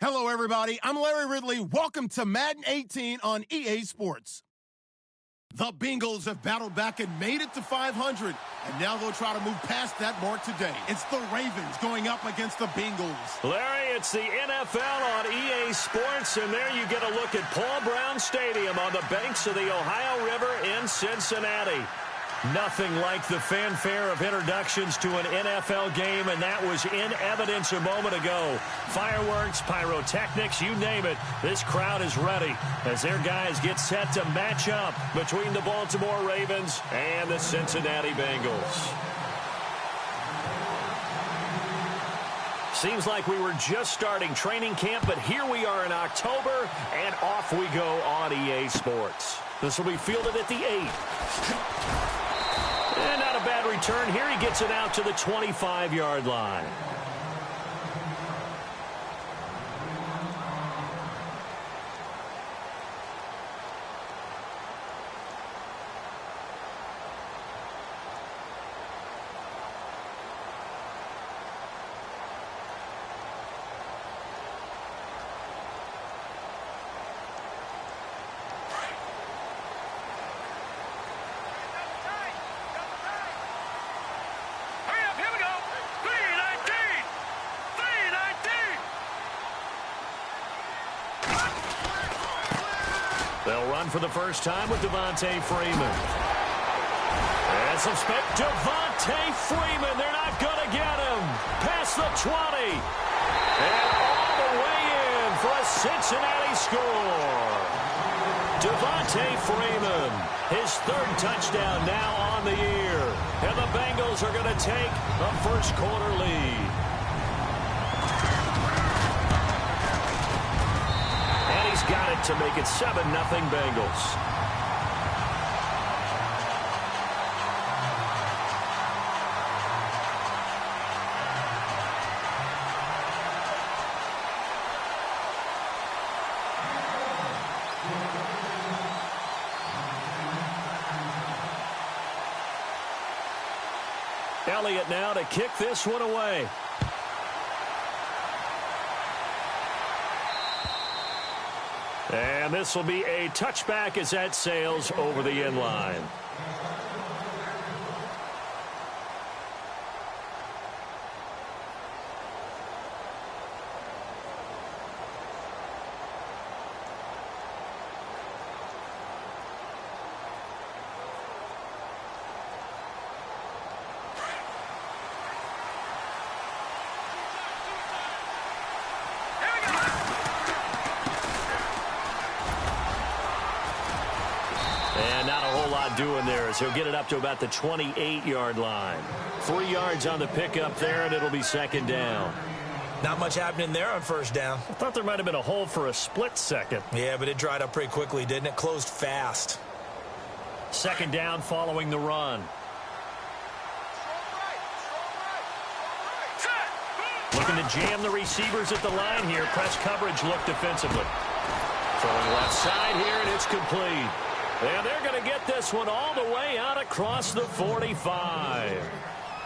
Hello, everybody. I'm Larry Ridley. Welcome to Madden 18 on EA Sports. The Bengals have battled back and made it to 500, and now they'll try to move past that mark today. It's the Ravens going up against the Bengals. Larry, it's the NFL on EA Sports, and there you get a look at Paul Brown Stadium on the banks of the Ohio River in Cincinnati. Nothing like the fanfare of introductions to an NFL game, and that was in evidence a moment ago. Fireworks, pyrotechnics, you name it. This crowd is ready as their guys get set to match up between the Baltimore Ravens and the Cincinnati Bengals. Seems like we were just starting training camp, but here we are in October, and off we go on EA Sports. This will be fielded at the 8. And not a bad return here. He gets it out to the 25-yard line. They'll run for the first time with Devontae Freeman. And some Devontae Freeman. They're not going to get him. Past the 20. And all the way in for a Cincinnati score. Devontae Freeman, his third touchdown now on the year. And the Bengals are going to take a first-quarter lead. Got it to make it 7-0 Bengals. Elliott now to kick this one away. And this will be a touchback as that sails over the end line. And not a whole lot doing there as he'll get it up to about the 28-yard line. 3 yards on the pickup there, and it'll be second down. Not much happening there on first down. I thought there might have been a hole for a split second. Yeah, but it dried up pretty quickly, didn't it? Closed fast. Second down following the run. Looking to jam the receivers at the line here. Press coverage look defensively. Throwing left side here, and it's complete. And they're going to get this one all the way out across the 45.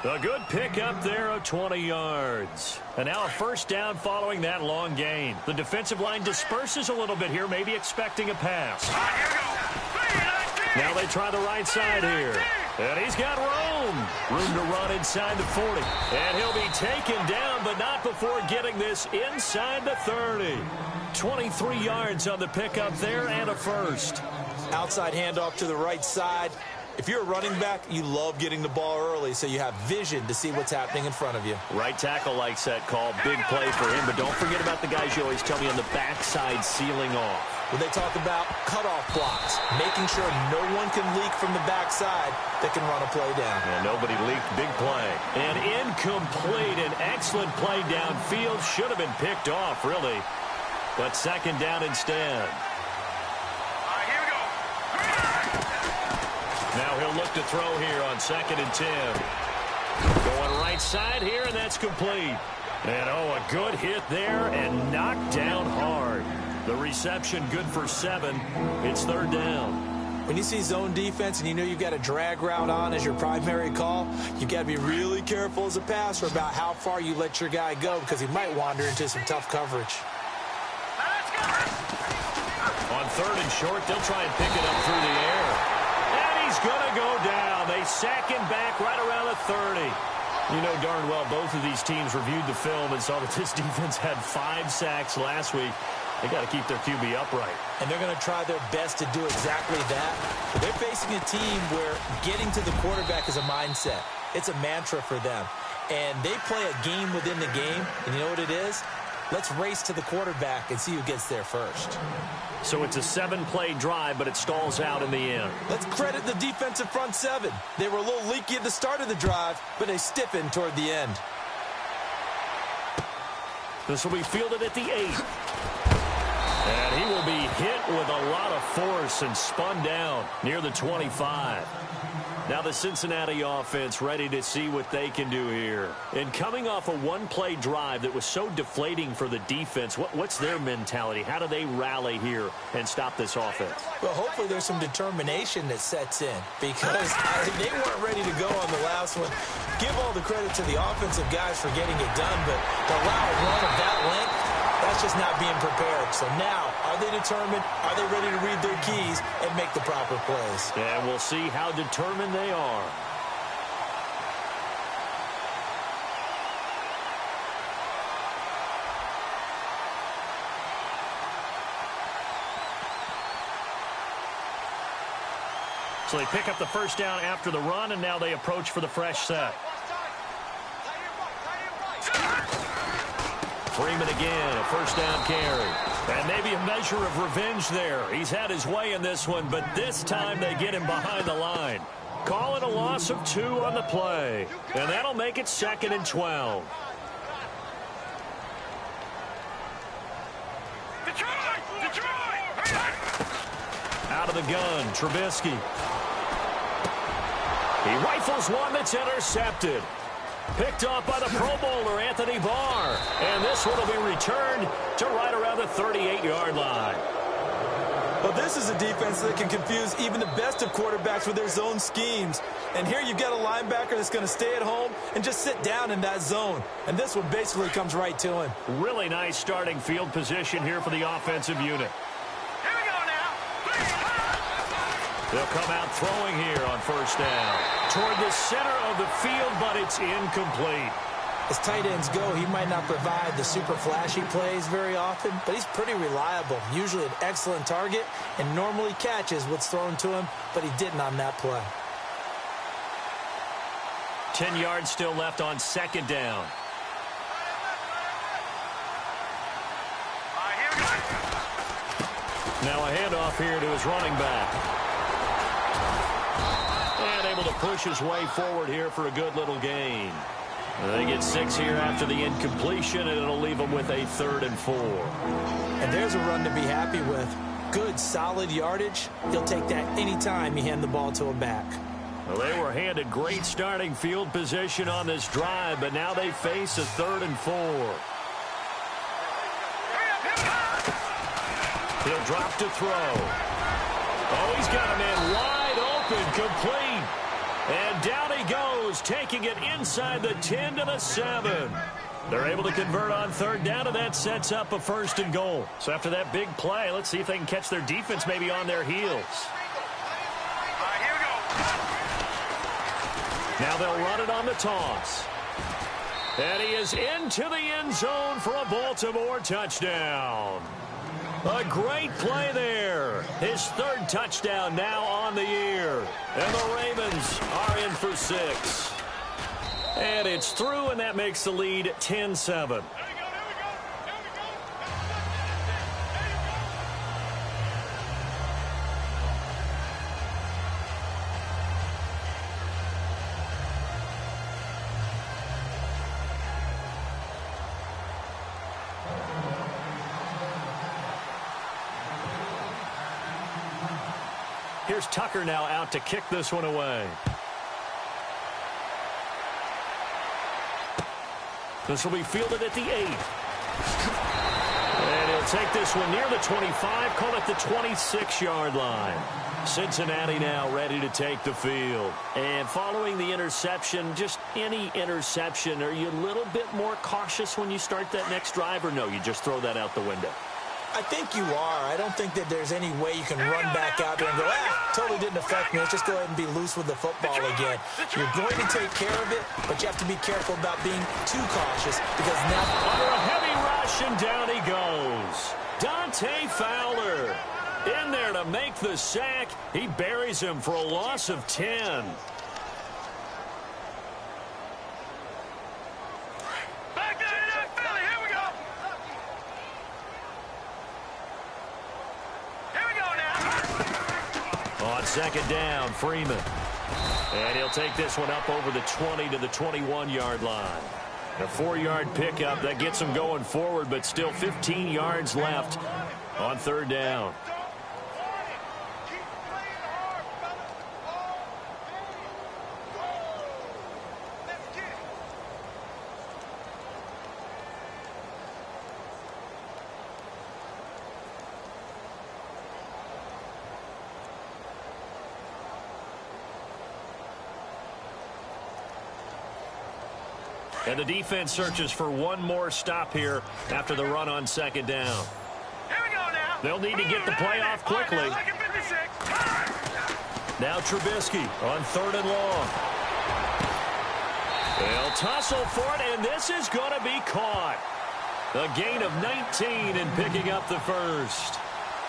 A good pickup there of 20 yards. And now a first down following that long gain. The defensive line disperses a little bit here, maybe expecting a pass. Now they try the right side here. And he's got room to run inside the 40. And he'll be taken down, but not before getting this inside the 30. 23 yards on the pickup there and a first. Outside handoff to the right side. If you're a running back, you love getting the ball early so you have vision to see what's happening in front of you. Right tackle likes that call. Big play for him, but don't forget about the guys you always tell me on the backside sealing off. When they talk about cutoff blocks, making sure no one can leak from the backside that can run a play down. And nobody leaked. Big play. And incomplete. An excellent play downfield. Should have been picked off, really. But second down instead. Now he'll look to throw here on 2nd and 10. Going right side here, and that's complete. And, a good hit there and knocked down hard. The reception good for 7. It's third down. When you see zone defense and you know you've got a drag route on as your primary call, you've got to be really careful as a passer about how far you let your guy go because he might wander into some tough coverage. 3rd and short. They'll try and pick it up through the air. And he's going to go down. They sack him back right around the 30. You know darn well both of these teams reviewed the film and saw that this defense had 5 sacks last week. They got to keep their QB upright. And they're going to try their best to do exactly that. They're facing a team where getting to the quarterback is a mindset. It's a mantra for them. And they play a game within the game. And you know what it is? Let's race to the quarterback and see who gets there first. So it's a 7-play drive, but it stalls out in the end. Let's credit the defensive front 7. They were a little leaky at the start of the drive, but they stiffened toward the end. This will be fielded at the 8. And he will be hit with a lot of force and spun down near the 25. Now the Cincinnati offense ready to see what they can do here. And coming off a 1-play drive that was so deflating for the defense, what's their mentality? How do they rally here and stop this offense? Well, hopefully there's some determination that sets in because they weren't ready to go on the last one. Give all the credit to the offensive guys for getting it done, but to allow a run of that length, that's just not being prepared. So now, are they determined? Are they ready to read their keys and make the proper plays? And we'll see how determined they are. So they pick up the first down after the run, and now they approach for the fresh set. Freeman again, a first down carry. And maybe a measure of revenge there. He's had his way in this one, but this time they get him behind the line. Call it a loss of 2 on the play. And that'll make it 2nd and 12. Out of the gun, Trubisky. He rifles one that's intercepted. Picked off by the Pro Bowler, Anthony Barr. And this one will be returned to right around the 38-yard line. Well, this is a defense that can confuse even the best of quarterbacks with their zone schemes. And here you've got a linebacker that's going to stay at home and just sit down in that zone. And this one basically comes right to him. Really nice starting field position here for the offensive unit. Here we go now. They'll come out throwing here on first down. Toward the center of the field, but it's incomplete. As tight ends go, he might not provide the super flashy plays very often, but he's pretty reliable. Usually an excellent target and normally catches what's thrown to him, but he didn't on that play. 10 yards still left on second down. Here we go. Now a handoff here to his running back. And able to push his way forward here for a good little gain. They get 6 here after the incompletion, and it'll leave them with a 3rd and 4. And there's a run to be happy with. Good, solid yardage. He'll take that anytime you hand the ball to him back. Well, they were handed great starting field position on this drive, but now they face a 3rd and 4. He'll drop to throw. Oh, he's got a man wide open, complete. And down he goes, taking it inside the 10 to the 7. They're able to convert on 3rd down, and that sets up a 1st and goal. So after that big play, let's see if they can catch their defense maybe on their heels. Here we go. Now they'll run it on the toss. And he is into the end zone for a Baltimore touchdown. A great play there. His 3rd touchdown now on the year. And the Ravens are in for 6. And it's through, and that makes the lead 10-7. Here's Tucker now out to kick this one away. This will be fielded at the 8. And he'll take this one near the 25, call it the 26-yard line. Cincinnati now ready to take the field. And following the interception, just any interception, are you a little bit more cautious when you start that next drive, or no, you just throw that out the window? I think you are. I don't think that there's any way you can run back out there and go, totally didn't affect me. Let's just go ahead and be loose with the football again. You're going to take care of it, but you have to be careful about being too cautious because now... Under a heavy rush, and down he goes. Dante Fowler in there to make the sack. He buries him for a loss of 10. Second down, Freeman. And he'll take this one up over the 20 to the 21-yard line. A 4-yard pickup that gets him going forward, but still 15 yards left on third down. And the defense searches for one more stop here after the run on second down. Here we go now. They'll need to get the play off quickly. Now Trubisky on third and long. They'll tussle for it, and this is going to be caught. A gain of 19 and picking up the first.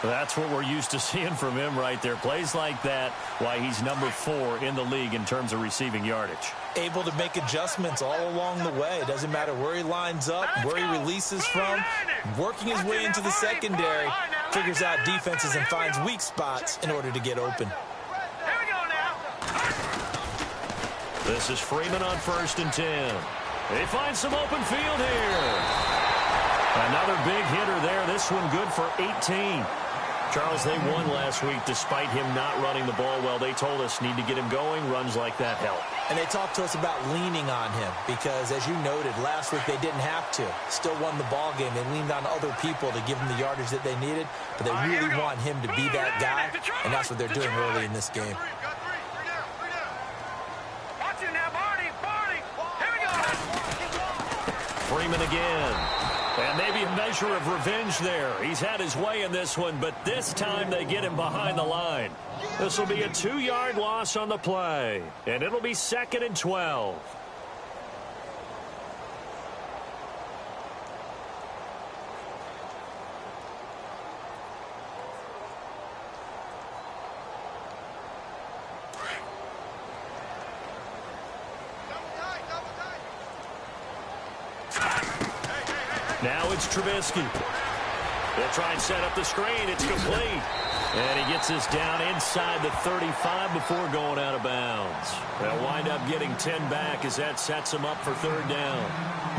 That's what we're used to seeing from him right there. Plays like that, why he's number 4 in the league in terms of receiving yardage. Able to make adjustments all along the way. Doesn't matter where he lines up, where he releases from. Working his way into the secondary. Figures out defenses and finds weak spots in order to get open. Here we go now. This is Freeman on first and 10. They find some open field here. Another big hitter there. This one good for 18. Charles, they won last week despite him not running the ball well. They told us need to get him going. Runs like that help. And they talked to us about leaning on him because, as you noted, last week they didn't have to. Still won the ball game. They leaned on other people to give them the yardage that they needed, but they really want him to be that guy, and that's what they're doing early in this game. Watch it now, Barney. Here we go. Freeman again. And maybe a measure of revenge there. He's had his way in this one, but this time they get him behind the line. This will be a 2-yard loss on the play, and it'll be 2nd and 12. Now it's Trubisky. They'll try and set up the screen. It's complete. And he gets this down inside the 35 before going out of bounds. They'll wind up getting 10 back as that sets them up for third down.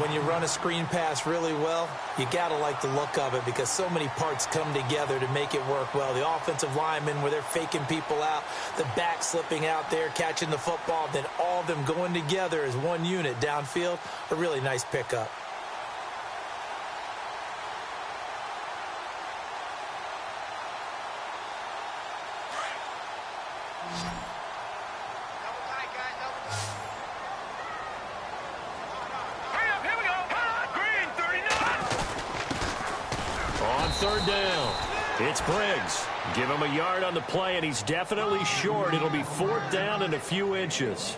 When you run a screen pass really well, you got to like the look of it because so many parts come together to make it work well. The offensive linemen where they're faking people out, the back slipping out there, catching the football, then all of them going together as one unit downfield. A really nice pickup. Third down. It's Briggs. Give him a yard on the play, and he's definitely short. It'll be 4th down and a few inches.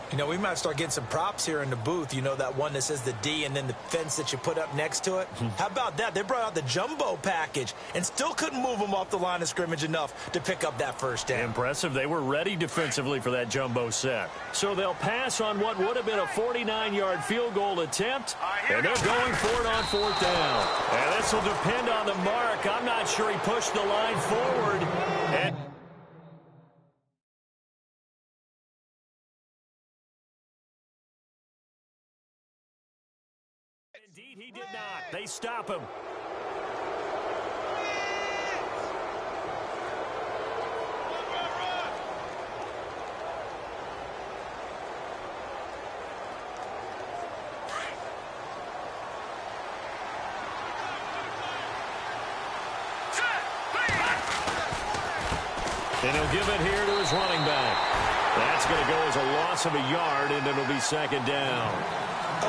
You know, we might start getting some props here in the booth. You know, that one that says the D and then the fence that you put up next to it? How about that? They brought out the jumbo package and still couldn't move them off the line of scrimmage enough to pick up that first down. Impressive. They were ready defensively for that jumbo set. So they'll pass on what would have been a 49-yard field goal attempt, and they're going for it on 4th down. And this will depend on the mark. I'm not sure he pushed the line forward. And indeed, he did not. They stop him. And he'll give it here to his running back. That's going to go as a loss of a yard, and it'll be 2nd down.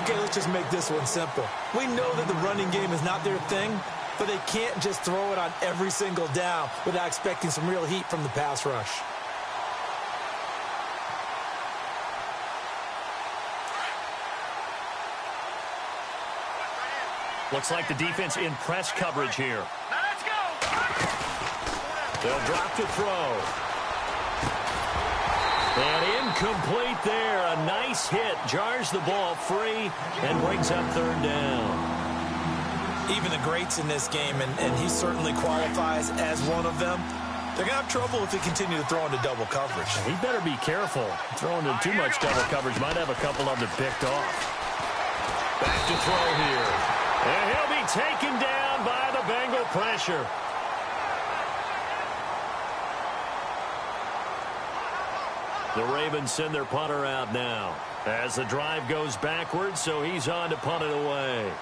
Okay, let's just make this one simple. We know that the running game is not their thing, but they can't just throw it on every single down without expecting some real heat from the pass rush. Looks like the defense in press coverage here. Now let's go. They'll drop to throw. And incomplete there. A nice hit. Jars the ball free and brings up third down. Even the greats in this game, and he certainly qualifies as one of them, they're going to have trouble if they continue to throw into double coverage. He better be careful. Throwing into too much double coverage might have a couple of them picked off. Back to throw here. And he'll be taken down by the Bengal pressure. The Ravens send their punter out now as the drive goes backwards, so he's on to punt it away.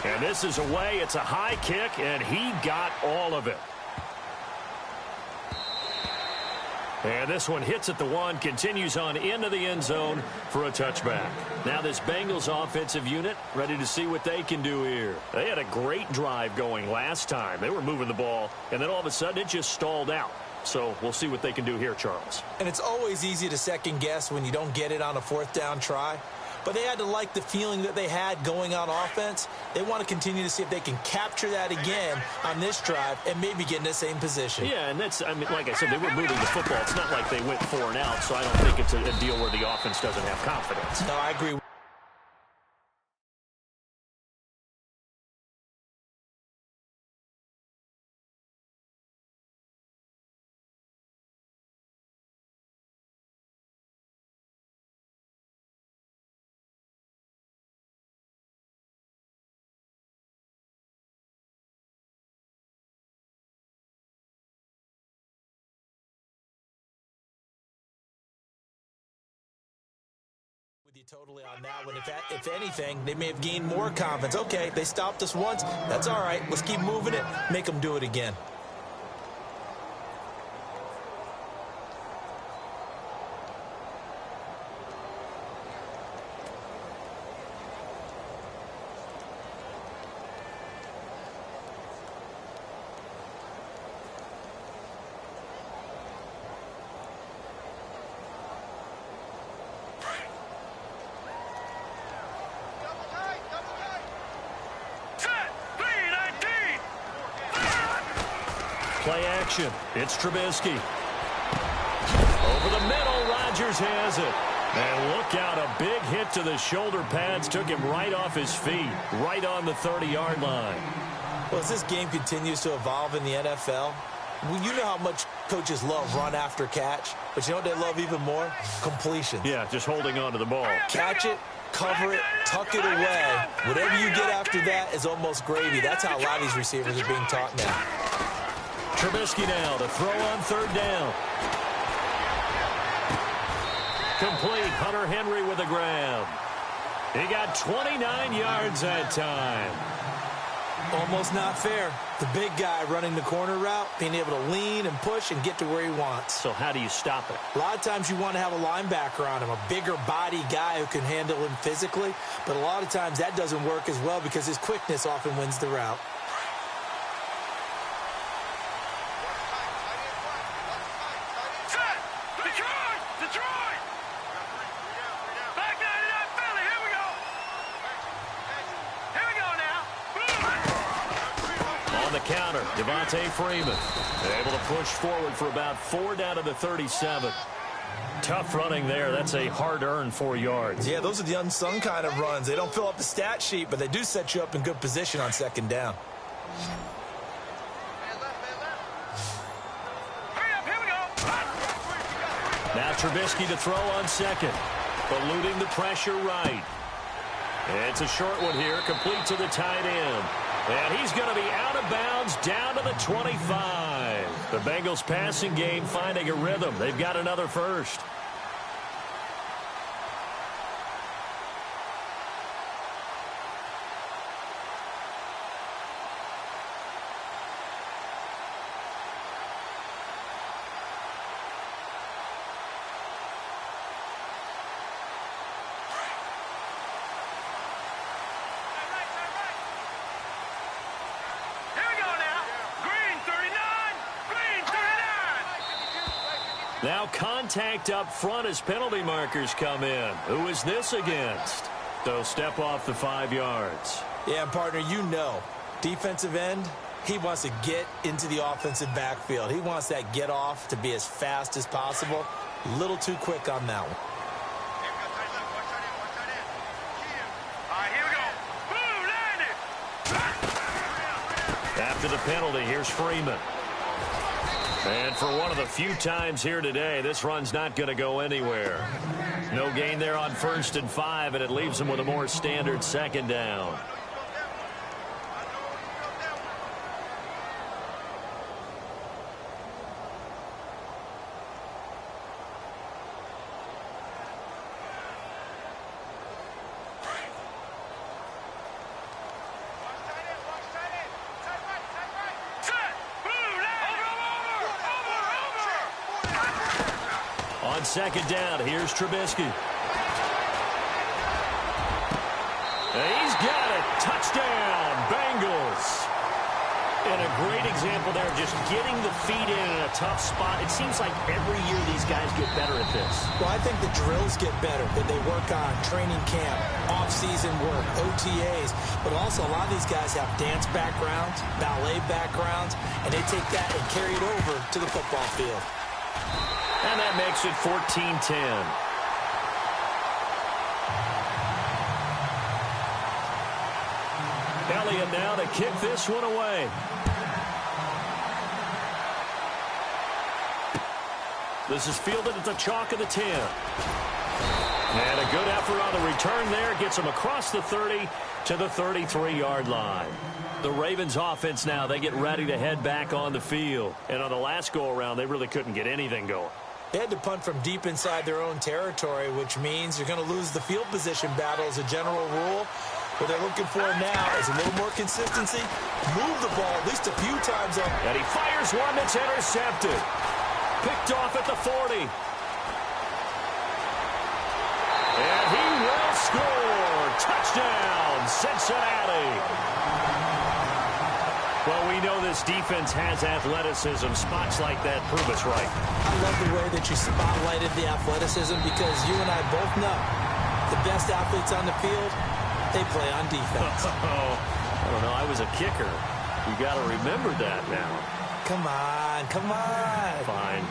And this is away. It's a high kick, and he got all of it. And this one hits at the one, continues on into the end zone for a touchback. Now this Bengals offensive unit ready to see what they can do here. They had a great drive going last time. They were moving the ball, and then all of a sudden it just stalled out. So we'll see what they can do here, Charles. And it's always easy to second guess when you don't get it on a fourth down try. But they had to like the feeling that they had going on offense. They want to continue to see if they can capture that again on this drive and maybe get in the same position. Yeah, and that's, I mean, like I said, they were moving the football. It's not like they went 4 and out, so I don't think it's a deal where the offense doesn't have confidence. No, I agree. With you totally on that one. If anything, they may have gained more confidence. Okay, they stopped us once. That's all right. Let's keep moving it. Make them do it again. Play action. It's Trubisky. Over the middle, Rodgers has it. And look out, a big hit to the shoulder pads. Took him right off his feet, right on the 30-yard line. Well, as this game continues to evolve in the NFL, well, you know how much coaches love run after catch, but you know what they love even more? Completion. Yeah, just holding on to the ball. Catch it, cover it, tuck it away. Whatever you get after that is almost gravy. That's how a lot of these receivers are being taught now. Trubisky now to throw on third down. Complete. Hunter Henry with a grab. He got 29 yards that time. Almost not fair. The big guy running the corner route, being able to lean and push and get to where he wants. So how do you stop it? A lot of times you want to have a linebacker on him, a bigger body guy who can handle him physically. But a lot of times that doesn't work as well because his quickness often wins the route. Counter, Devontae Freeman able to push forward for about 4 down to the 37. Tough running there. That's a hard-earned 4 yards. Yeah, those are the unsung kind of runs. They don't fill up the stat sheet, but they do set you up in good position on second down. Now Trubisky to throw on second, eluding the pressure right. It's a short one here, complete to the tight end. And he's going to be out of bounds down to the 25. The Bengals passing game finding a rhythm. They've got another first. Now contact up front as penalty markers come in. Who is this against? They'll step off the 5 yards. Yeah, partner, you know, defensive end, he wants to get into the offensive backfield. He wants that get off to be as fast as possible. A little too quick on that one. After the penalty, here's Freeman. And for one of the few times here today, this run's not going to go anywhere. No gain there on 1st and 5, and it leaves them with a more standard 2nd down. On 2nd down, here's Trubisky. He's got it. Touchdown, Bengals. And a great example there of just getting the feet in a tough spot. It seems like every year these guys get better at this. Well, I think the drills get better that they work on training camp, off-season work, OTAs. But also a lot of these guys have dance backgrounds, ballet backgrounds, and they take that and carry it over to the football field. And that makes it 14-10. Elliott now to kick this one away. This is fielded at the chalk of the 10. And a good effort on the return there. Gets him across the 30 to the 33-yard line. The Ravens offense now, they get ready to head back on the field. And on the last go-around, they really couldn't get anything going. They had to punt from deep inside their own territory, which means you're going to lose the field position battle as a general rule. What they're looking for now is a little more consistency. Move the ball at least a few times up. And he fires one that's intercepted. Picked off at the 40. And he will score. Touchdown, Cincinnati. Well, we know this defense has athleticism. Spots like that prove us right. I love the way that you spotlighted the athleticism because you and I both know the best athletes on the field, they play on defense. I don't know. I was a kicker. You got to remember that now. Come on, come on. Fine.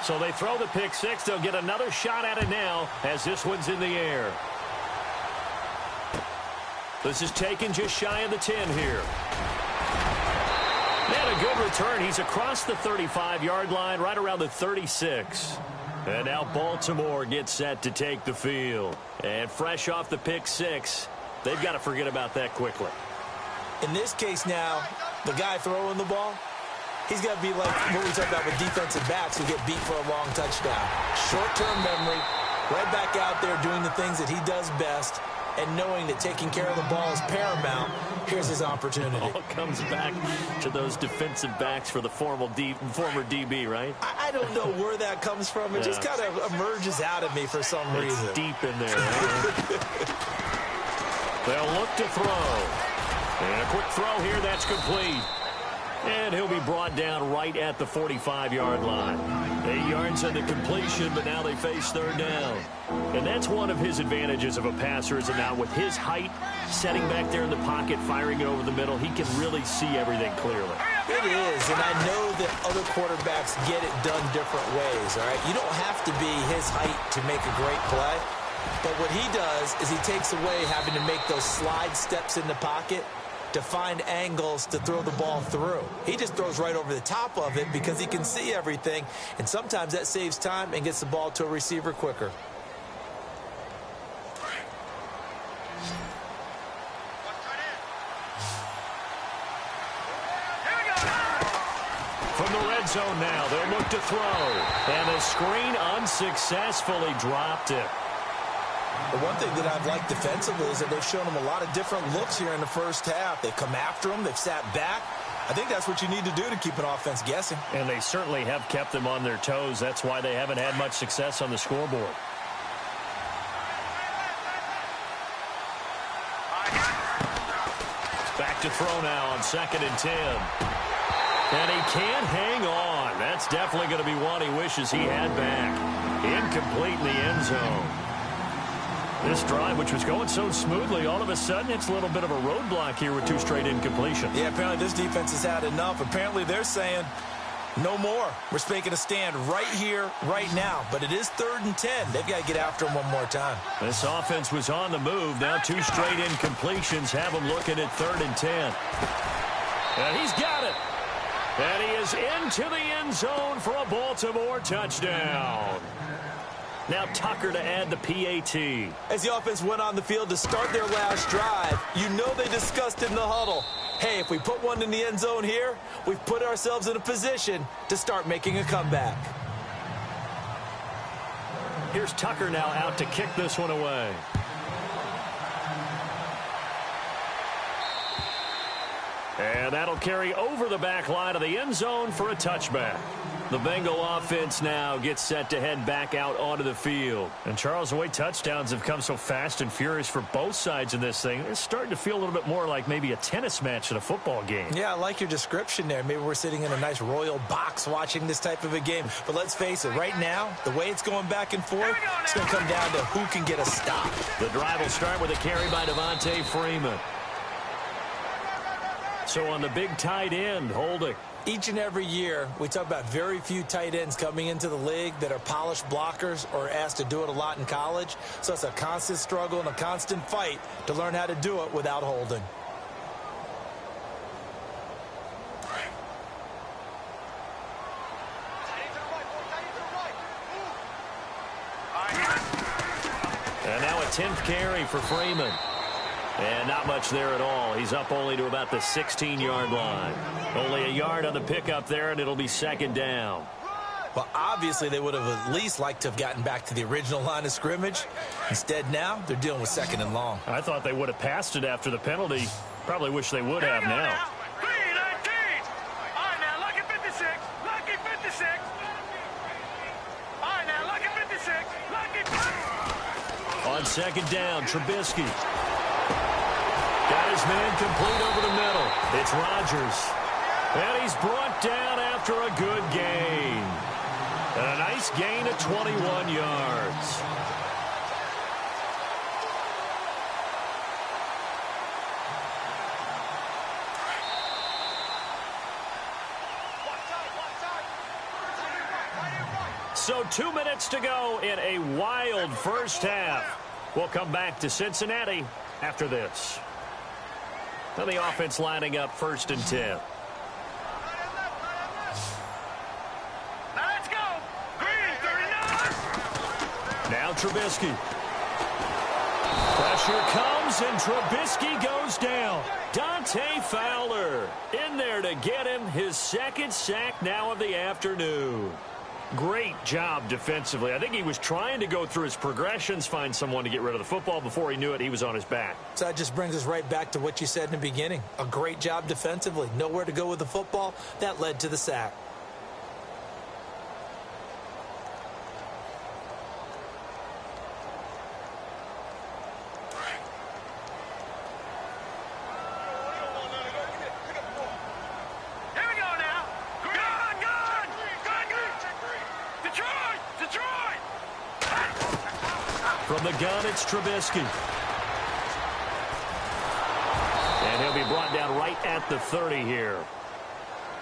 So they throw the pick six. They'll get another shot at it now as this one's in the air. This is taken just shy of the 10 here. And a good return. He's across the 35-yard line, right around the 36. And now Baltimore gets set to take the field. And fresh off the pick six, they've got to forget about that quickly. In this case now, the guy throwing the ball, he's got to be like what we talked about with defensive backs who get beat for a long touchdown. Short-term memory, right back out there doing the things that he does best, and knowing that taking care of the ball is paramount. Here's his opportunity. All comes back to those defensive backs for the former DB, right? I don't know where that comes from. It just kind of emerges out of me for some reason. It's deep in there. Right? They'll look to throw. And a quick throw here. That's complete. And he'll be brought down right at the 45-yard line. 8 yards on the completion, but now they face third down. And that's one of his advantages of a passer, is that now with his height, setting back there in the pocket, firing it over the middle, he can really see everything clearly. It is, and I know that other quarterbacks get it done different ways, all right? You don't have to be his height to make a great play. But what he does is he takes away having to make those slide steps in the pocket to find angles to throw the ball through. He just throws right over the top of it because he can see everything, and sometimes that saves time and gets the ball to a receiver quicker. From the red zone now, they'll look to throw. And the screen unsuccessfully dropped it. The one thing that I've liked defensively is that they've shown him a lot of different looks here in the first half. They've come after him. They've sat back. I think that's what you need to do to keep an offense guessing. And they certainly have kept them on their toes. That's why they haven't had much success on the scoreboard. Back to throw now on 2nd and 10. And he can't hang on. That's definitely going to be one he wishes he had back. Incomplete in the end zone. This drive, which was going so smoothly, all of a sudden it's a little bit of a roadblock here with 2 straight incompletions. Yeah, apparently this defense has had enough. Apparently they're saying no more. We're making a stand right here, right now. But it is 3rd and 10. They've got to get after him one more time. This offense was on the move. Now 2 straight incompletions have them looking at 3rd and 10. And he's got it. And he is into the end zone for a Baltimore touchdown. Now Tucker to add the PAT. As the offense went on the field to start their last drive, you know they discussed in the huddle, hey, if we put one in the end zone here, we've put ourselves in a position to start making a comeback. Here's Tucker now out to kick this one away. And that'll carry over the back line of the end zone for a touchback. The Bengal offense now gets set to head back out onto the field. And Charles, the way touchdowns have come so fast and furious for both sides in this thing, it's starting to feel a little bit more like maybe a tennis match in a football game. Yeah, I like your description there. Maybe we're sitting in a nice royal box watching this type of a game. But let's face it, right now, the way it's going back and forth, it's going to come down to who can get a stop. The drive will start with a carry by Devontae Freeman. So on the big tight end, Holding. Each and every year, we talk about very few tight ends coming into the league that are polished blockers or asked to do it a lot in college. So it's a constant struggle and a constant fight to learn how to do it without holding. And now a 10th carry for Freeman. And not much there at all. He's up only to about the 16-yard line. Only a yard on the pickup there, and it'll be 2nd down. Well, obviously, they would have at least liked to have gotten back to the original line of scrimmage. Instead, now, they're dealing with 2nd and long. I thought they would have passed it after the penalty. Probably wish they would have now. 3-19. All right, now, lucky 56. Lucky 56. All right, now, lucky 56. Lucky 56. On 2nd down, Trubisky. Got his man complete over the middle. It's Rodgers. And he's brought down after a good gain. And a nice gain of 21 yards. So 2 minutes to go in a wild first half. We'll come back to Cincinnati after this. Now the offense lining up 1st and 10. Now let's go. Green, 39. Now Trubisky. Pressure comes, and Trubisky goes down. Dante Fowler in there to get him his 2nd sack now of the afternoon. Great job defensively. I think he was trying to go through his progressions, find someone to get rid of the football. Before he knew it, he was on his back. So that just brings us right back to what you said in the beginning. A great job defensively. Nowhere to go with the football. That led to the sack. From the gun, it's Trubisky. And he'll be brought down right at the 30 here.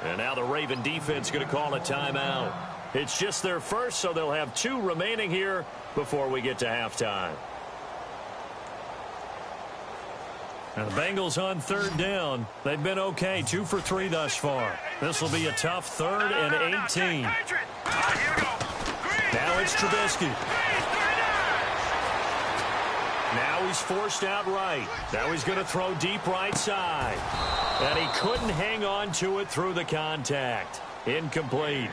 And now the Raven defense going to call a timeout. It's just their first, so they'll have 2 remaining here before we get to halftime. And the Bengals on 3rd down. They've been okay, 2 for 3 thus far. This will be a tough 3rd and 18. Now it's Trubisky. Now he's forced out right. Now he's going to throw deep right side. And he couldn't hang on to it through the contact. Incomplete.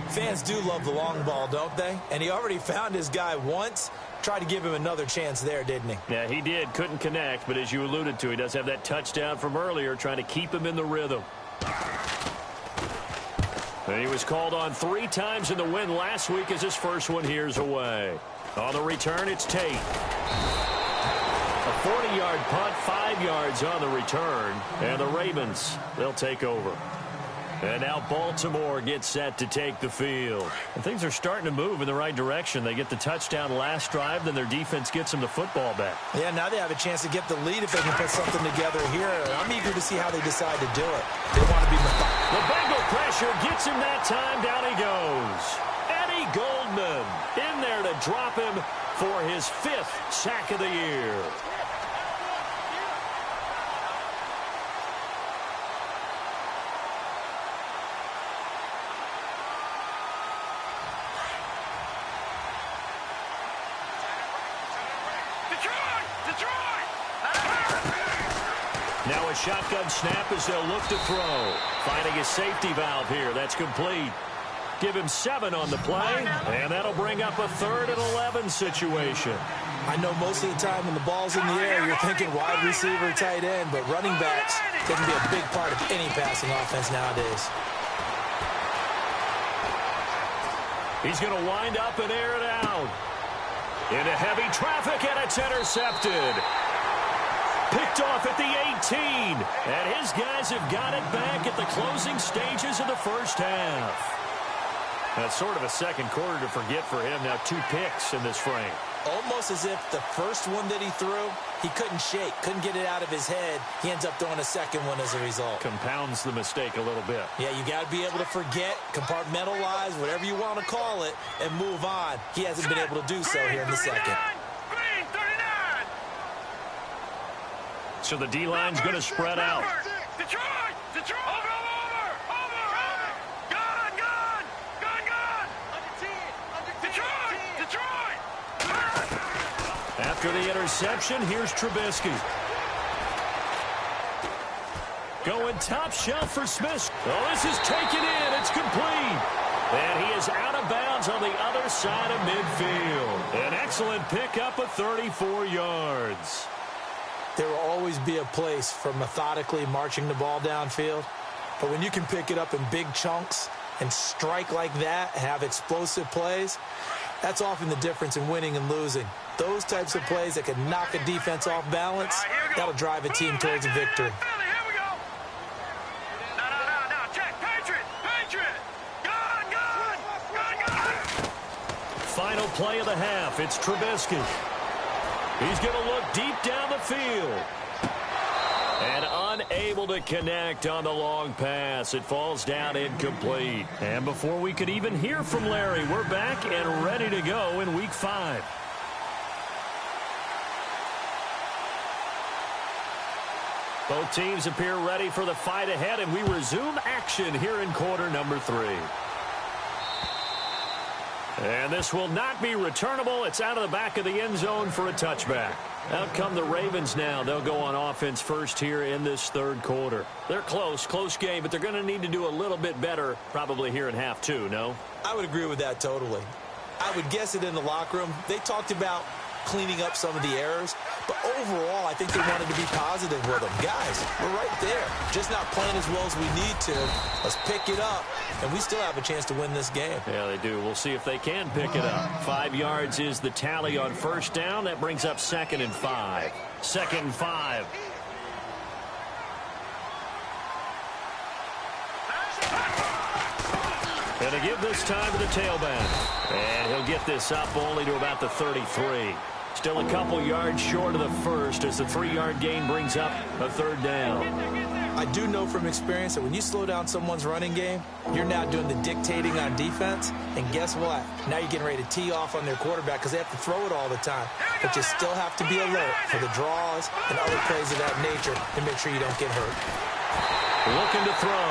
Fans do love the long ball, don't they? And he already found his guy once. Tried to give him another chance there, didn't he? Yeah, he did. Couldn't connect, but as you alluded to, he does have that touchdown from earlier, trying to keep him in the rhythm. And he was called on 3 times in the win last week as his first one here's away. On the return, it's Tate. A 40-yard punt, 5 yards on the return. And the Ravens, they'll take over. And now Baltimore gets set to take the field. And things are starting to move in the right direction. They get the touchdown last drive, then their defense gets them the football back. Yeah, now they have a chance to get the lead if they can put something together here. I'm eager to see how they decide to do it. They want to be methodical. The Bengal pressure gets him that time. Down he goes. Eddie Goldman in there to drop him for his 5th sack of the year. Now a shotgun snap as they'll look to throw. Finding a safety valve here. That's complete. Give him 7 on the play, and that'll bring up a 3rd and 11 situation. I know most of the time when the ball's in the air, you're thinking wide receiver, tight end, but running backs can be a big part of any passing offense nowadays. He's going to wind up and air it out. Into heavy traffic, and it's intercepted. Picked off at the 18. And his guys have got it back at the closing stages of the first half. That's sort of a second quarter to forget for him. Now 2 picks in this frame. Almost as if the first one that he threw, he couldn't shake, couldn't get it out of his head. He ends up throwing a second one as a result. Compounds the mistake a little bit. Yeah, you got to be able to forget, compartmentalize, whatever you want to call it, and move on. He hasn't been able to do so here in the second. So the D-line's going to spread out. Detroit! Over! After the interception, here's Trubisky. Going top shelf for Smith. Oh, this is taken in. It's complete. And he is out of bounds on the other side of midfield. An excellent pickup of 34 yards. There will always be a place for methodically marching the ball downfield. But when you can pick it up in big chunks and strike like that and have explosive plays, that's often the difference in winning and losing. Those types of plays that can knock a defense off balance, that'll drive a team towards a victory. Final play of the half. It's Trubisky. He's going to look deep down the field. And unable to connect on the long pass. It falls down incomplete. And before we could even hear from Larry, we're back and ready to go in Week 5. Both teams appear ready for the fight ahead, and we resume action here in quarter number 3. And this will not be returnable. It's out of the back of the end zone for a touchback. Out come the Ravens now. They'll go on offense first here in this 3rd quarter. They're close game, but they're going to need to do a little bit better probably here in half 2, no? I would agree with that totally. I would guess it in the locker room. They talked about cleaning up some of the errors, but overall, I think they wanted to be positive with them. Guys, we're right there. Just not playing as well as we need to. Let's pick it up, and we still have a chance to win this game. Yeah, they do. We'll see if they can pick it up. 5 yards is the tally on first down. That brings up 2nd and 5. 2nd and 5. And to give this time to the tailback. And he'll get this up only to about the 33. Still a couple yards short of the first as the 3-yard gain brings up a 3rd down. I do know from experience that when you slow down someone's running game, you're now doing the dictating on defense. And guess what? Now you're getting ready to tee off on their quarterback because they have to throw it all the time. But you still have to be alert for the draws and other plays of that nature to make sure you don't get hurt. Looking to throw.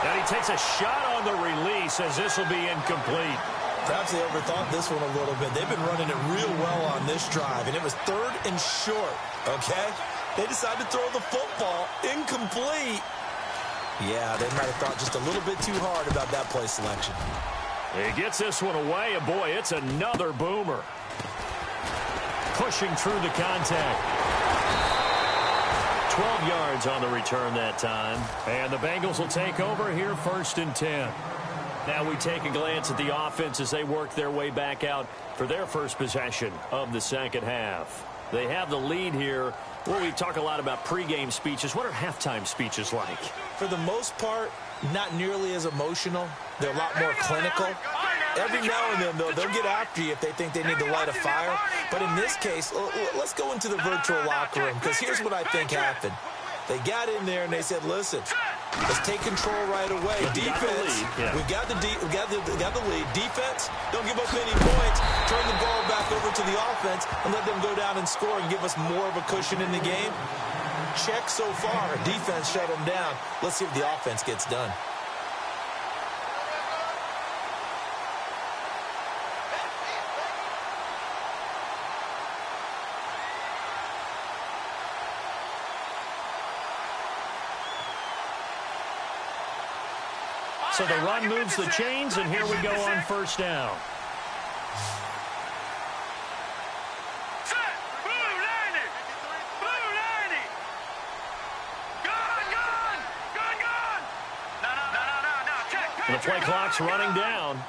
And he takes a shot on the release as this will be incomplete. Perhaps they overthought this one a little bit. They've been running it real well on this drive, and it was 3rd and short, okay? They decided to throw the football incomplete. Yeah, they might have thought just a little bit too hard about that play selection. He gets this one away, and boy, it's another boomer. Pushing through the contact. 12 yards on the return that time. And the Bengals will take over here 1st and 10. Now we take a glance at the offense as they work their way back out for their first possession of the second half. They have the lead here. Well, we talk a lot about pregame speeches. What are halftime speeches like? For the most part, not nearly as emotional. They're a lot more clinical. Every now and then, they'll get after you if they think they need to light a fire. But in this case, let's go into the virtual locker room, because here's what I think happened. They got in there and they said, listen, let's take control right away. Defense, we got the lead. Defense, don't give up any points. Turn the ball back over to the offense and let them go down and score and give us more of a cushion in the game. Check so far. Defense shut them down. Let's see if the offense gets done. So the run moves the chains, and here we go on first down. The play clock's running down.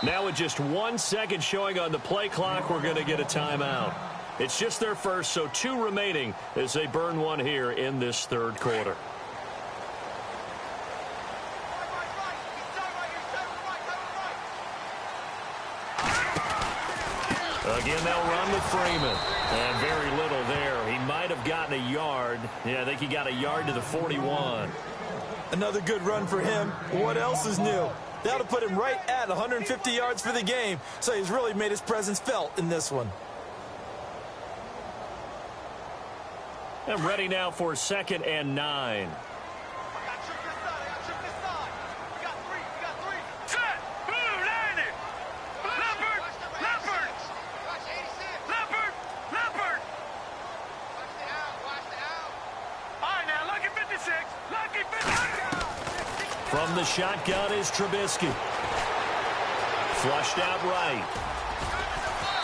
Now with just 1 second showing on the play clock, we're going to get a timeout. It's just their first, so 2 remaining as they burn one here in this third quarter. Again, they'll run with Freeman. And very little there. He might have gotten a yard. Yeah, I think he got a yard to the 41. Another good run for him. What else is new? That'll put him right at 150 yards for the game. So he's really made his presence felt in this one. And ready now for 2nd and 9. From the shotgun is Trubisky. Flushed out right.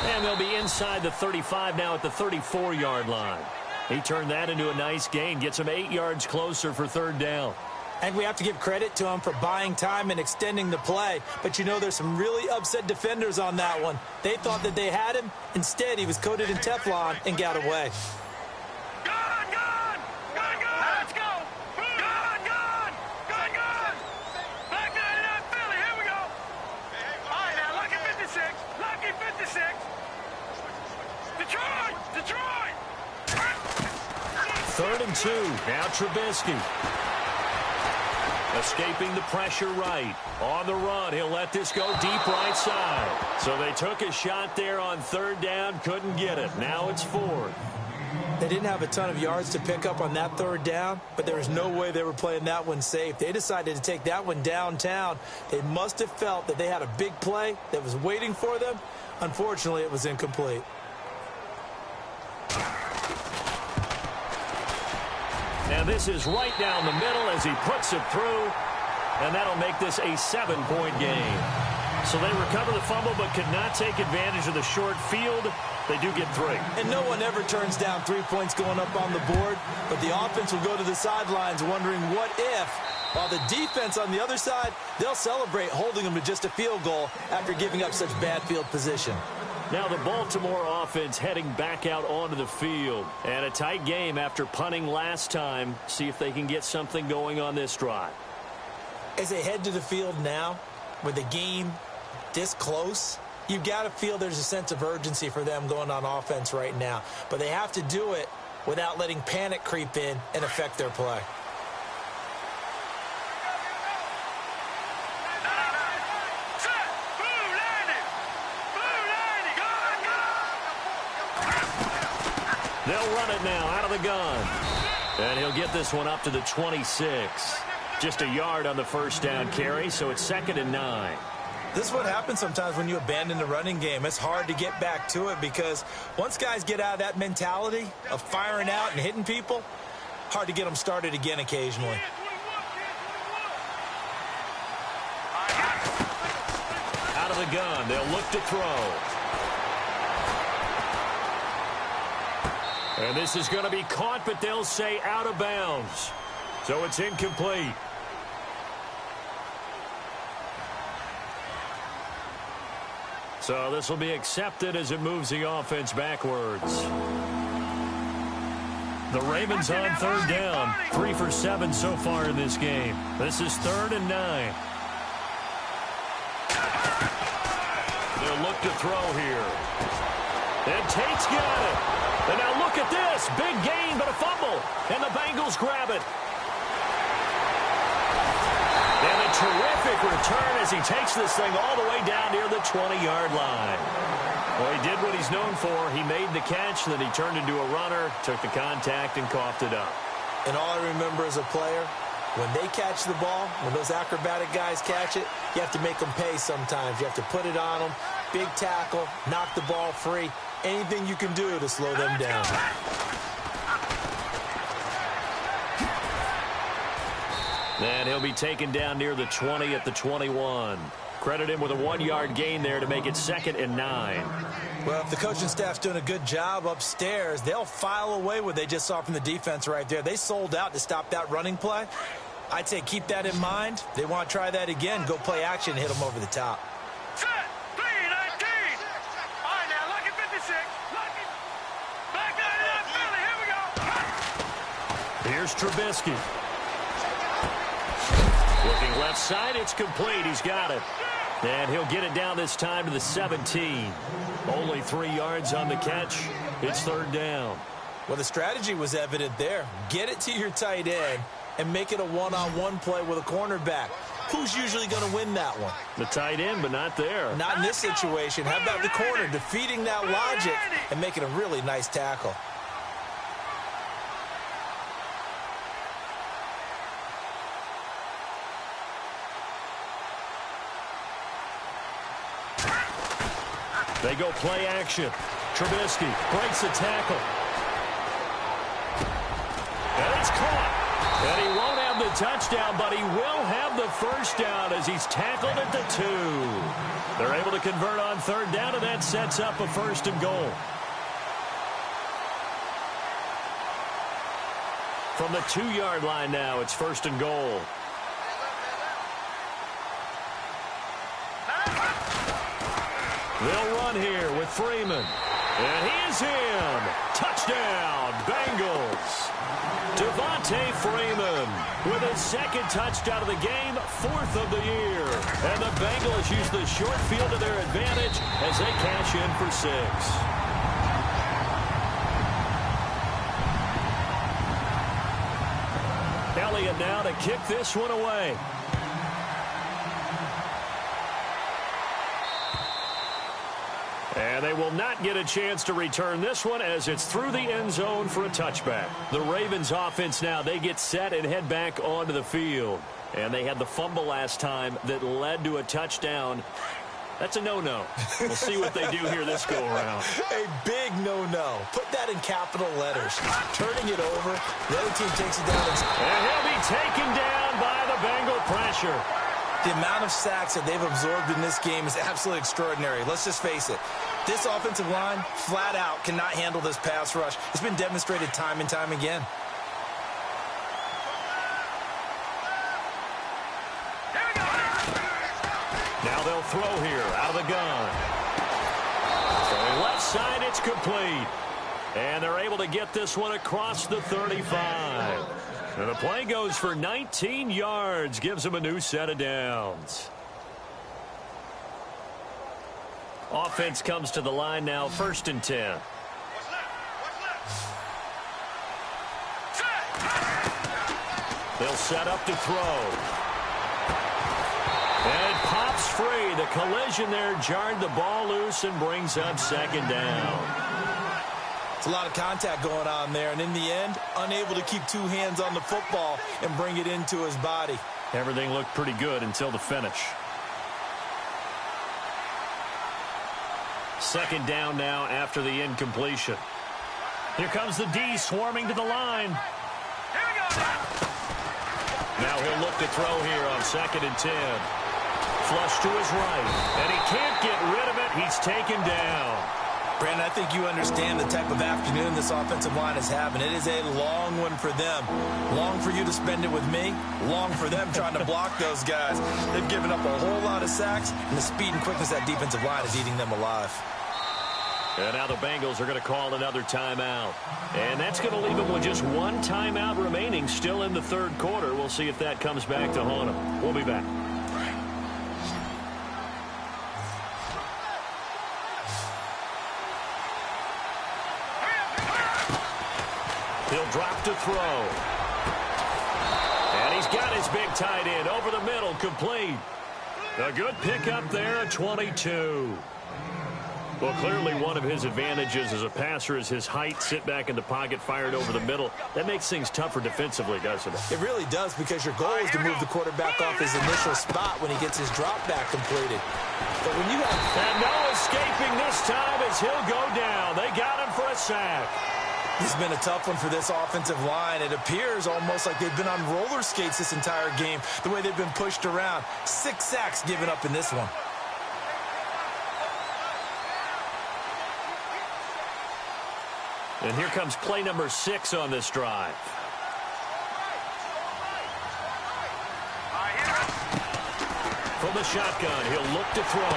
And they'll be inside the 35 now at the 34-yard line. He turned that into a nice gain. Gets him 8 yards closer for 3rd down. And we have to give credit to him for buying time and extending the play. But you know, there's some really upset defenders on that one. They thought that they had him. Instead, he was coated in Teflon and got away. Third and 2. Now Trubisky. Escaping the pressure right. On the run, he'll let this go deep right side. So they took a shot there on 3rd down, couldn't get it. Now it's 4th. They didn't have a ton of yards to pick up on that 3rd down, but there was no way they were playing that one safe. They decided to take that one downtown. They must have felt that they had a big play that was waiting for them. Unfortunately, it was incomplete. Now this is right down the middle as he puts it through, and that'll make this a 7-point game. So they recover the fumble but could not take advantage of the short field. They do get 3. And no one ever turns down 3 points going up on the board, but the offense will go to the sidelines wondering what if, while the defense on the other side, they'll celebrate holding them to just a field goal after giving up such bad field position. Now the Baltimore offense heading back out onto the field. And a tight game after punting last time. See if they can get something going on this drive. As they head to the field now, with the game this close, you've got to feel there's a sense of urgency for them going on offense right now. But they have to do it without letting panic creep in and affect their play. They'll run it now out of the gun. And he'll get this one up to the 26. Just a yard on the 1st down carry, so it's 2nd and 9. This is what happens sometimes when you abandon the running game. It's hard to get back to it because once guys get out of that mentality of firing out and hitting people, hard to get them started again occasionally. Out of the gun, they'll look to throw. And this is going to be caught, but they'll say out of bounds. So it's incomplete. So this will be accepted as it moves the offense backwards. The Ravens on third down. 3 for 7 so far in this game. This is 3rd and 9. They'll look to throw here. And Tate's got it. And now look at this. Big gain, but a fumble. And the Bengals grab it. And a terrific return as he takes this thing all the way down near the 20-yard line. Well, he did what he's known for. He made the catch, then he turned into a runner, took the contact, and coughed it up. And all I remember as a player, when they catch the ball, when those acrobatic guys catch it, you have to make them pay sometimes. You have to put it on them, big tackle, knock the ball free, anything you can do to slow them down. And he'll be taken down near the 20 at the 21. Credit him with a 1-yard gain there to make it 2nd and 9. Well, if the coaching staff's doing a good job upstairs, they'll file away what they just saw from the defense right there. They sold out to stop that running play. I'd say keep that in mind. They want to try that again. Go play action and hit them over the top. Set, 3-19. All right, now, lucky 56. Lucky. Back 99, Philly. Here we go. Here's Trubisky. Looking left side, it's complete. He's got it. And he'll get it down this time to the 17. Only 3 yards on the catch. It's 3rd down. Well, the strategy was evident there. Get it to your tight end and make it a one-on-one play with a cornerback. Who's usually going to win that one? The tight end, but not there. Not in this situation. How about the corner defeating that logic and making a really nice tackle? They go play action. Trubisky breaks the tackle. And it's caught. And he won't have the touchdown, but he will have the first down as he's tackled at the 2. They're able to convert on 3rd down, and that sets up a 1st and goal. From the 2-yard line now, it's 1st and goal. They'll run here with Freeman. And he is in. Touchdown, Bengals. Devontae Freeman with his 2nd touchdown of the game, 4th of the year. And the Bengals use the short field to their advantage as they cash in for 6. Elliott now to kick this one away. And they will not get a chance to return this one as it's through the end zone for a touchback. The Ravens offense now, they get set and head back onto the field. And they had the fumble last time that led to a touchdown. That's a no-no. We'll see what they do here this go-around. A big no-no. Put that in capital letters. Turning it over, the other team takes it down. And he'll be taken down by the Bengal pressure. The amount of sacks that they've absorbed in this game is absolutely extraordinary. Let's just face it. This offensive line, flat out, cannot handle this pass rush. It's been demonstrated time and time again. Now they'll throw here out of the gun. Throwing left side, it's complete. And they're able to get this one across the 35. And the play goes for 19 yards, gives them a new set of downs. Offense comes to the line now, 1st and 10. They'll set up to throw. And it pops free. The collision there jarred the ball loose and brings up 2nd down. It's a lot of contact going on there, and in the end, unable to keep 2 hands on the football and bring it into his body. Everything looked pretty good until the finish. 2nd down now after the incompletion. Here comes the D swarming to the line. Now he'll look to throw here on 2nd and 10. Flush to his right, and he can't get rid of it. He's taken down. Brandon, I think you understand the type of afternoon this offensive line is having. It is a long one for them. Long for you to spend it with me. Long for them trying to block those guys. They've given up a whole lot of sacks, and the speed and quickness of that defensive line is eating them alive. And now the Bengals are going to call another timeout. And that's going to leave them with just one timeout remaining still in the third quarter. We'll see if that comes back to haunt them. We'll be back. He'll drop to throw. And he's got his big tight end over the middle, complete. A good pickup there at 22. Well, clearly one of his advantages as a passer is his height. Sit back in the pocket, fired over the middle. That makes things tougher defensively, doesn't it? It really does, because your goal is to move the quarterback off his initial spot when he gets his drop back completed. But when you have... And no escaping this time as he'll go down. They got him for a sack. It's been a tough one for this offensive line. It appears almost like they've been on roller skates this entire game, the way they've been pushed around. 6 sacks given up in this one. And here comes play number 6 on this drive. From the shotgun, he'll look to throw.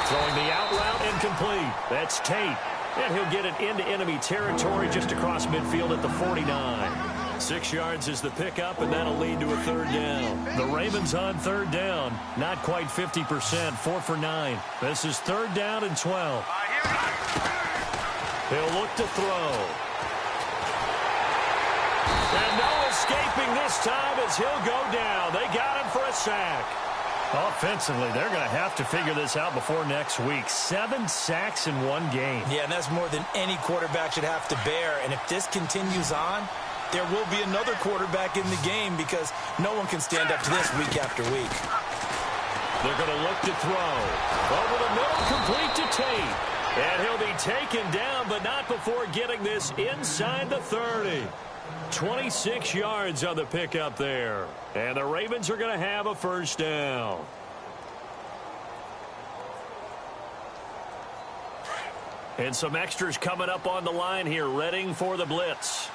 Throwing the out route incomplete. That's Tate. And he'll get it into enemy territory just across midfield at the 49. 6 yards is the pickup, and that'll lead to a third down. The Ravens on third down. Not quite 50%, 4 for 9. This is third down and 12. He'll look to throw. And no escaping this time as he'll go down. They got him for a sack. Offensively, they're going to have to figure this out before next week. 7 sacks in one game. Yeah, and that's more than any quarterback should have to bear. And if this continues on, there will be another quarterback in the game, because no one can stand up to this week after week. They're going to look to throw. Over the middle, complete to Tate. And he'll be taken down, but not before getting this inside the 30. 26 yards on the pickup there. And the Ravens are going to have a first down. And some extras coming up on the line here, readying for the blitz.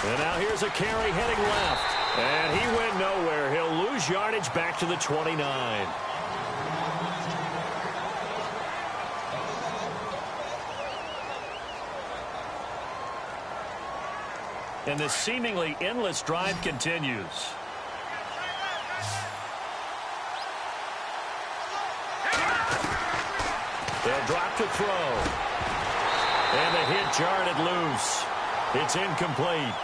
And now here's a carry heading left. And he went nowhere. He'll lose yardage back to the 29. And this seemingly endless drive continues. They'll drop to throw. And the hit jarred loose. It's incomplete.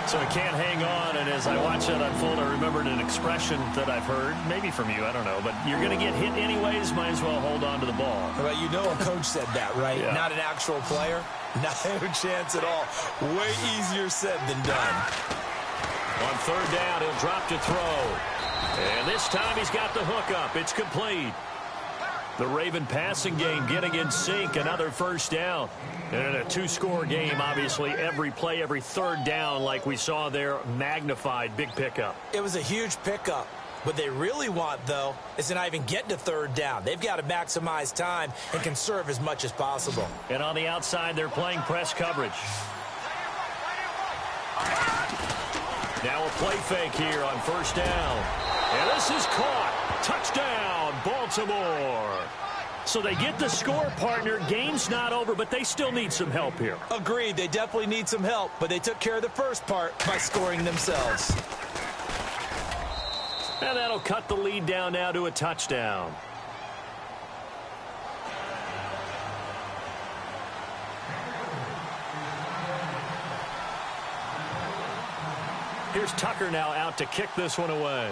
So he can't hang on, and as I watch that unfold, I remembered an expression that I've heard, maybe from you, I don't know, but you're going to get hit anyways, might as well hold on to the ball. Well, you know a coach said that, right? Yeah. Not an actual player. No chance at all. Way easier said than done. On third down, he'll drop to throw. And this time he's got the hook up. It's complete. The Raven passing game getting in sync. Another first down. And in a 2-score game, obviously, every play, every third down, like we saw there, magnified. Big pickup. It was a huge pickup. What they really want, though, is to not even get to third down. They've got to maximize time and conserve as much as possible. And on the outside, they're playing press coverage. Now a play fake here on first down. And this is caught. Touchdown, Baltimore. So they get the score, partner. Game's not over, but they still need some help here. Agreed. They definitely need some help, but they took care of the first part by scoring themselves. And that'll cut the lead down now to a touchdown. Here's Tucker now out to kick this one away.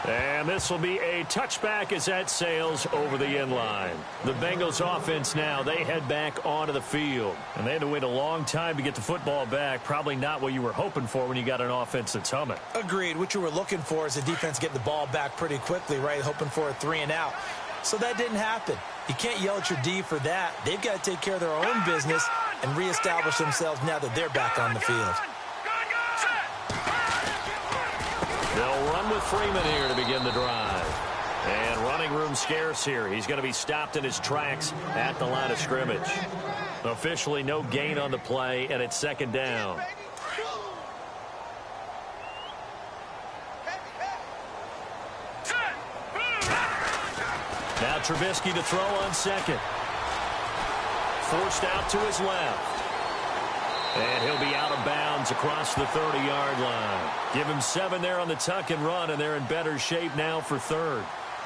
And this will be a touchback as that sails over the end line. The Bengals offense now, they head back onto the field. And they had to wait a long time to get the football back. Probably not what you were hoping for when you got an offense that's humming. Agreed. What you were looking for is a defense getting the ball back pretty quickly, right? Hoping for a 3-and-out. So that didn't happen. You can't yell at your D for that. They've got to take care of their own business and reestablish themselves now that they're back on the field. with Freeman here to begin the drive. And running room scarce here. He's going to be stopped in his tracks at the line of scrimmage. Officially no gain on the play, and it's second down. Now Trubisky to throw on second. Forced out to his left. And he'll be out of bounds across the 30-yard line. Give him 7 there on the tuck and run, and they're in better shape now for third.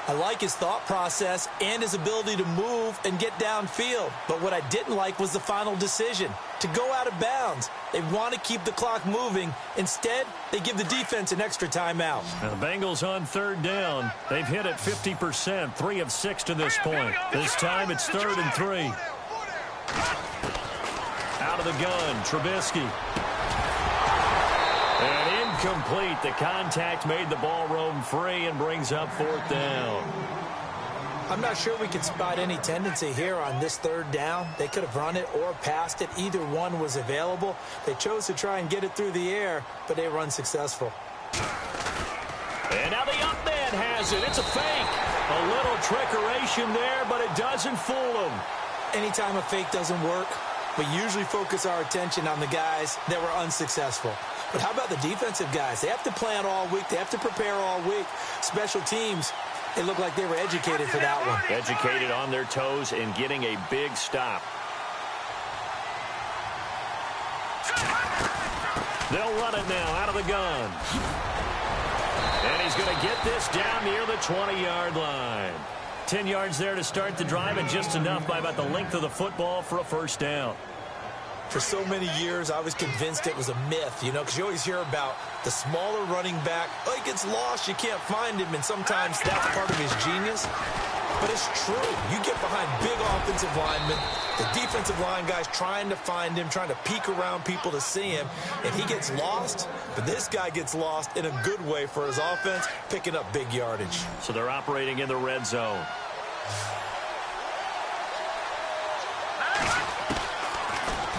I like his thought process and his ability to move and get downfield. But what I didn't like was the final decision, to go out of bounds. They want to keep the clock moving. Instead, they give the defense an extra timeout. Now the Bengals on third down. They've hit it 50%, 3 of 6 to this point. This time it's 3rd and 3. Out of the gun, Trubisky. And incomplete. The contact made the ball roam free and brings up 4th down. I'm not sure we could spot any tendency here on this 3rd down. They could have run it or passed it. Either one was available. They chose to try and get it through the air, but they were unsuccessful. And now the up man has it. It's a fake. A little trickeration there, but it doesn't fool them. Anytime a fake doesn't work, we usually focus our attention on the guys that were unsuccessful. But how about the defensive guys? They have to plan all week. They have to prepare all week. Special teams, they look like they were educated for that one. Educated on their toes and getting a big stop. They'll run it now out of the gun. And he's going to get this down near the 20-yard line. 10 yards there to start the drive, and just enough by about the length of the football for a first down. For so many years, I was convinced it was a myth, because you always hear about the smaller running back. Oh, he gets lost, you can't find him, and sometimes that's part of his genius. But it's true. You get behind big offensive linemen, the defensive line guys trying to find him, trying to peek around people to see him, and he gets lost. But this guy gets lost in a good way for his offense, picking up big yardage. So they're operating in the red zone.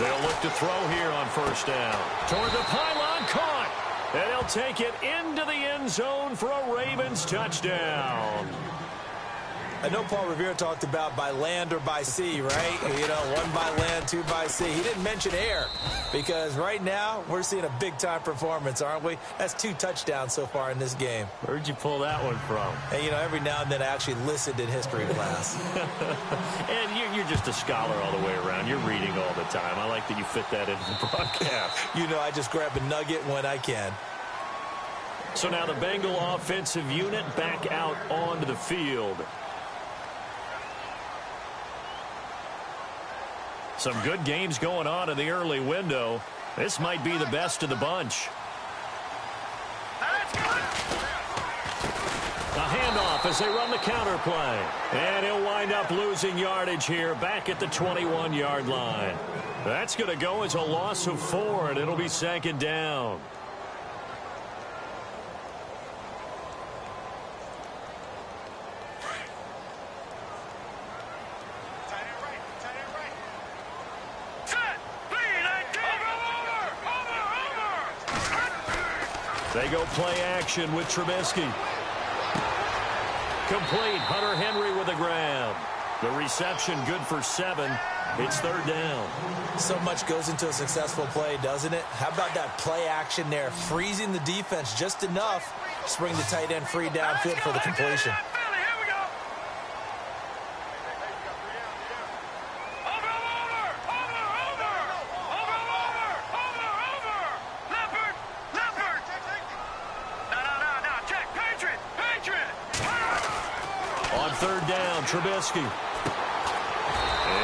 They'll look to throw here on first down. Toward the pylon, caught. And he'll take it into the end zone for a Ravens touchdown. I know Paul Revere talked about by land or by sea, right? 1 by land, 2 by sea. He didn't mention air because right now we're seeing a big-time performance, aren't we? That's 2 touchdowns so far in this game. Where'd you pull that one from? And, every now and then I actually listened in history class. And you're just a scholar all the way around. You're reading all the time. I like that you fit that into the broadcast. I just grab a nugget when I can. So now the Bengal offensive unit back out onto the field. Some good games going on in the early window. This might be the best of the bunch. A handoff as they run the counter play. And he'll wind up losing yardage here back at the 21-yard line. That's going to go as a loss of 4, and it'll be second down. They go play action with Trubisky. Complete. Hunter Henry with a grab. The reception good for 7. It's third down. So much goes into a successful play, doesn't it? How about that play action there? Freezing the defense just enough to bring the tight end free downfield for the completion. Third down, Trubisky.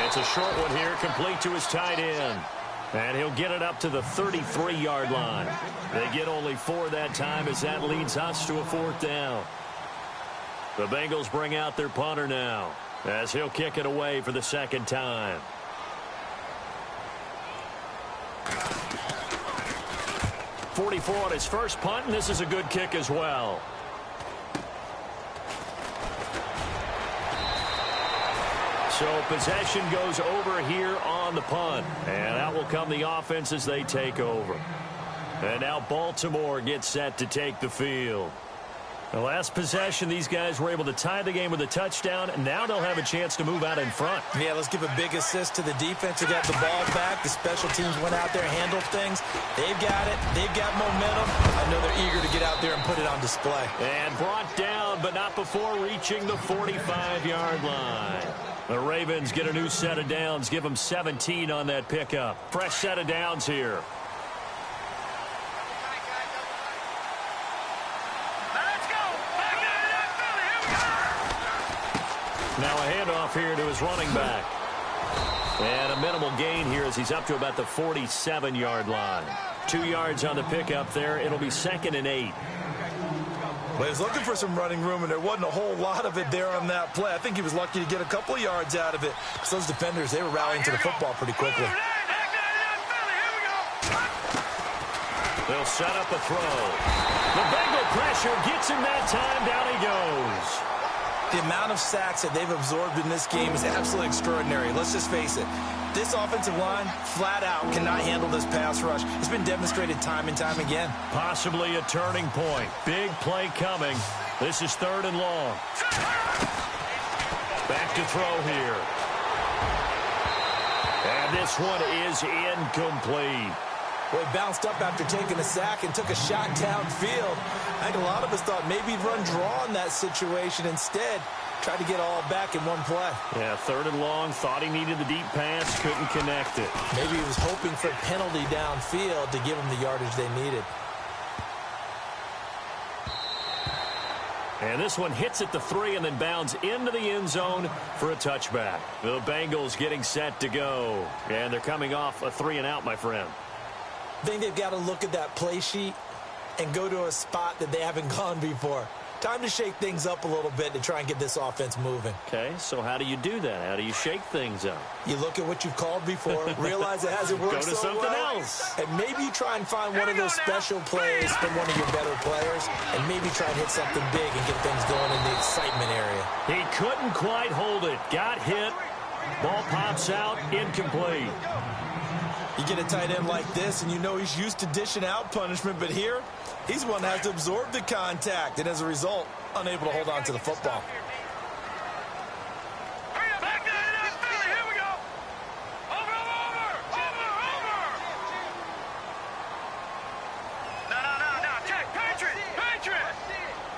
It's a short one here, complete to his tight end. And he'll get it up to the 33-yard line. They get only 4 that time as that leads us to a 4th down. The Bengals bring out their punter now as he'll kick it away for the second time. .44 on his first punt, and this is a good kick as well. So possession goes over here on the punt. And out will come the offense as they take over. And now Baltimore gets set to take the field. The last possession, these guys were able to tie the game with a touchdown, and now they'll have a chance to move out in front. Yeah, let's give a big assist to the defense who got the ball back. The special teams went out there, handled things. They've got it. They've got momentum. I know they're eager to get out there and put it on display. And brought down, but not before reaching the 45-yard line. The Ravens get a new set of downs, give them 17 on that pickup. Fresh set of downs here. Now a handoff here to his running back. And a minimal gain here as he's up to about the 47-yard line. 2 yards on the pickup there. It'll be 2nd and 8. Well, he was looking for some running room, and there wasn't a whole lot of it there on that play. I think he was lucky to get a couple of yards out of it. Because those defenders, they were rallying to the football pretty quickly. They'll set up a throw. The Bengal pressure gets him that time. Down he goes. The amount of sacks that they've absorbed in this game is absolutely extraordinary. Let's just face it. This offensive line, flat out, cannot handle this pass rush. It's been demonstrated time and time again. Possibly a turning point. Big play coming. This is 3rd and long. Back to throw here. And this one is incomplete. Well, he bounced up after taking a sack and took a shot downfield. I think a lot of us thought maybe he'd run draw in that situation. Instead, tried to get all back in one play. Yeah, 3rd and long. Thought he needed the deep pass. Couldn't connect it. Maybe he was hoping for a penalty downfield to give him the yardage they needed. And this one hits at the 3 and then bounds into the end zone for a touchback. The Bengals getting set to go. And they're coming off a 3-and-out, my friend. I think they've got to look at that play sheet and go to a spot that they haven't gone before. Time to shake things up a little bit to try and get this offense moving. Okay, so how do you do that? How do you shake things up? You look at what you've called before, realize it hasn't worked so so something well, else. and maybe you try and find one of those special plays from one of your better players, and maybe try and hit something big and get things going in the excitement area. He couldn't quite hold it. Got hit. Ball pops out. Incomplete. You get a tight end like this, and you know he's used to dishing out punishment, but here, he's one that has to absorb the contact, and as a result, unable to hold on to the football. Here we go. Over. No. Check. Patriot.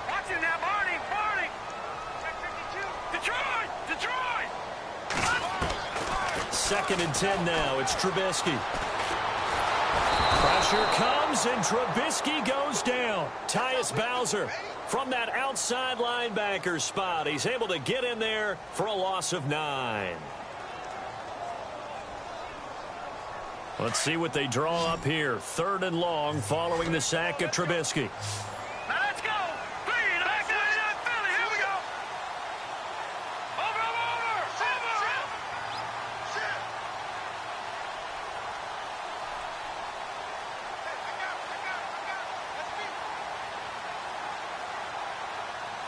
Watch him now, Barney. Detroit. 2nd and 10 now. It's Trubisky. Pressure comes, and Trubisky goes down. Tyus Bowser from that outside linebacker spot. He's able to get in there for a loss of 9. Let's see what they draw up here. 3rd and long following the sack of Trubisky. Now let's go. Back to Philly. Here we go. Over.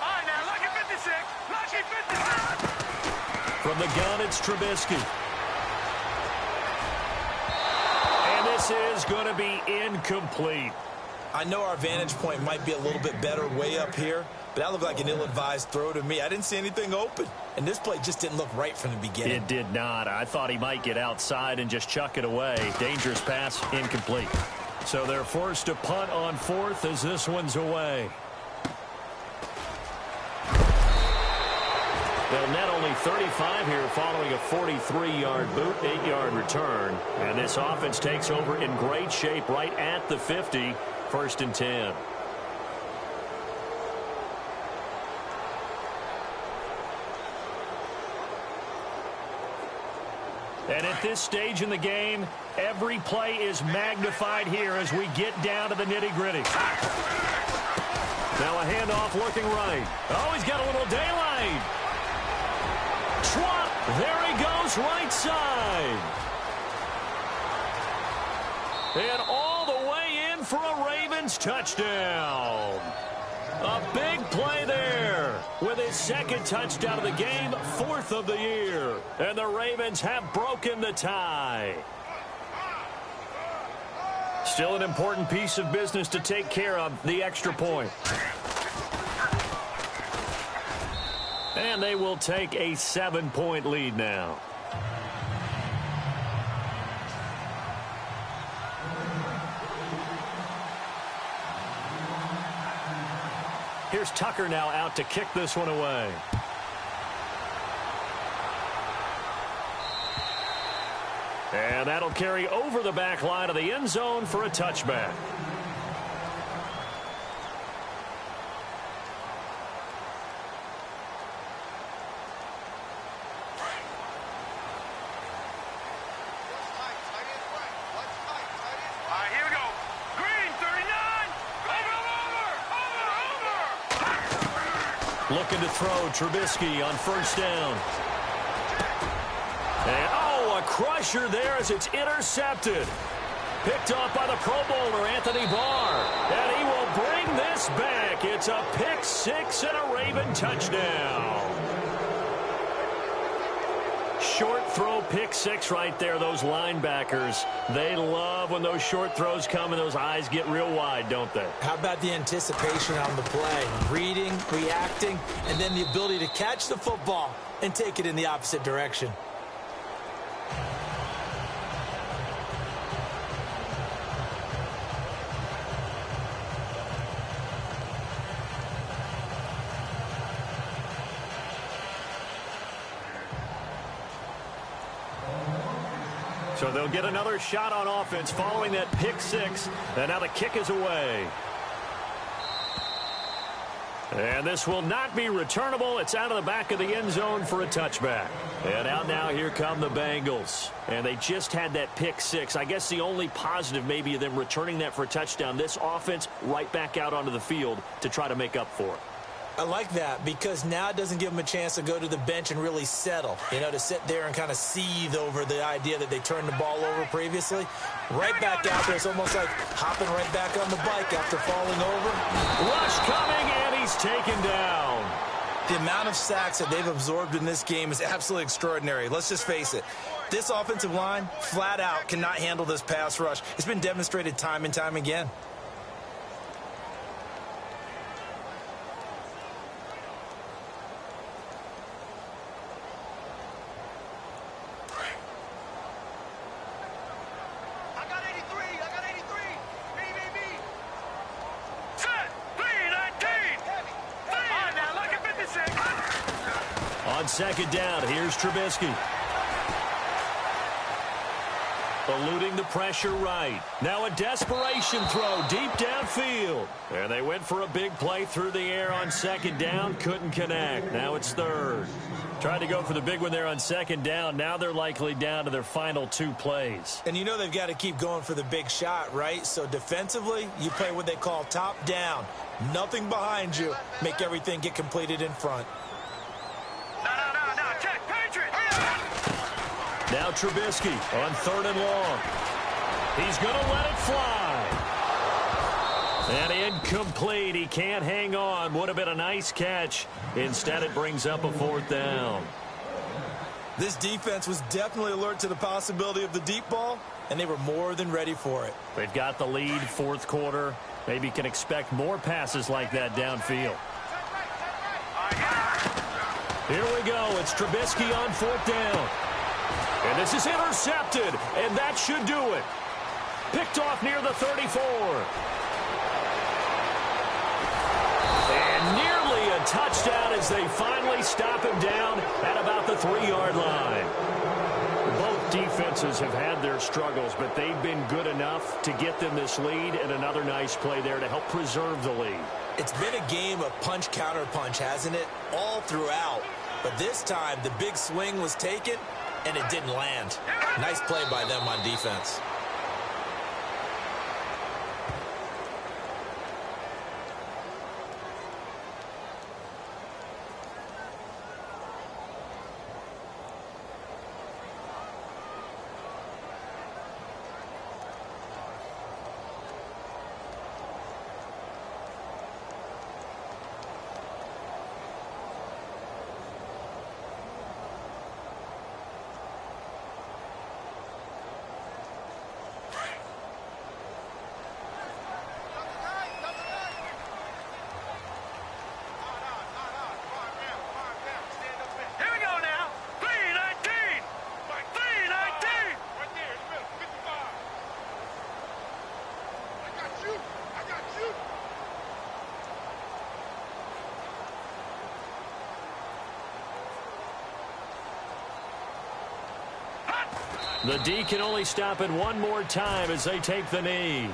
All right, now, lucky 56. From the gun, it's Trubisky. And this is going to be incomplete. I know our vantage point might be a little bit better way up here, but that looked like an ill-advised throw to me. I didn't see anything open, and this play just didn't look right from the beginning. It did not. I thought he might get outside and just chuck it away. Dangerous pass, incomplete. So they're forced to punt on 4th as this one's away. They'll net only 35 here following a 43-yard boot, 8-yard return. And this offense takes over in great shape right at the 50, 1st and 10. And at this stage in the game, every play is magnified here as we get down to the nitty-gritty. Now a handoff looking right. Oh, he's got a little daylight. Swat. There he goes, right side. And all the way in for a Ravens touchdown. A big play there with his 2nd touchdown of the game, 4th of the year. And the Ravens have broken the tie. Still an important piece of business to take care of, the extra point. And they will take a 7-point lead now. Here's Tucker now out to kick this one away. And that'll carry over the back line of the end zone for a touchback. Looking to throw Trubisky on first down. And, oh, a crusher there as it's intercepted. Picked off by the Pro Bowler, Anthony Barr. And he will bring this back. It's a pick six and a Raven touchdown. Short throw pick six right there. Those linebackers, they love when those short throws come and those eyes get real wide, don't they? How about the anticipation on the play? Reading, reacting, and then the ability to catch the football and take it in the opposite direction. So they'll get another shot on offense following that pick six. And now the kick is away. And this will not be returnable. It's out of the back of the end zone for a touchback. And out now, here come the Bengals. And they just had that pick six. I guess the only positive maybe of them returning that for a touchdown. This offense right back out onto the field to try to make up for it. I like that because now it doesn't give them a chance to go to the bench and really settle, to sit there and kind of seethe over the idea that they turned the ball over previously. Right back out there. It's almost like hopping right back on the bike after falling over. Rush coming, and he's taken down. The amount of sacks that they've absorbed in this game is absolutely extraordinary. Let's just face it. This offensive line, flat out, cannot handle this pass rush. It's been demonstrated time and time again. On second down, here's Trubisky. Eluding the pressure right. Now a desperation throw deep downfield. And they went for a big play through the air on second down. Couldn't connect. Now it's third. Tried to go for the big one there on second down. Now they're likely down to their final two plays. And they've got to keep going for the big shot, right? So defensively, you play what they call top down. Nothing behind you. Make everything get completed in front. Now Trubisky on third and long. He's going to let it fly. And incomplete. He can't hang on. Would have been a nice catch. Instead, it brings up a fourth down. This defense was definitely alert to the possibility of the deep ball, and they were more than ready for it. They've got the lead fourth quarter. Maybe can expect more passes like that downfield. Here we go. It's Trubisky on fourth down. And this is intercepted, and that should do it. Picked off near the 34. And nearly a touchdown as they finally stop him down at about the 3-yard line. Both defenses have had their struggles, but they've been good enough to get them this lead, and another nice play there to help preserve the lead. It's been a game of punch-counter-punch, hasn't it? All throughout. But this time, the big swing was taken, and it didn't land. Nice play by them on defense. The D can only stop it one more time as they take the knee.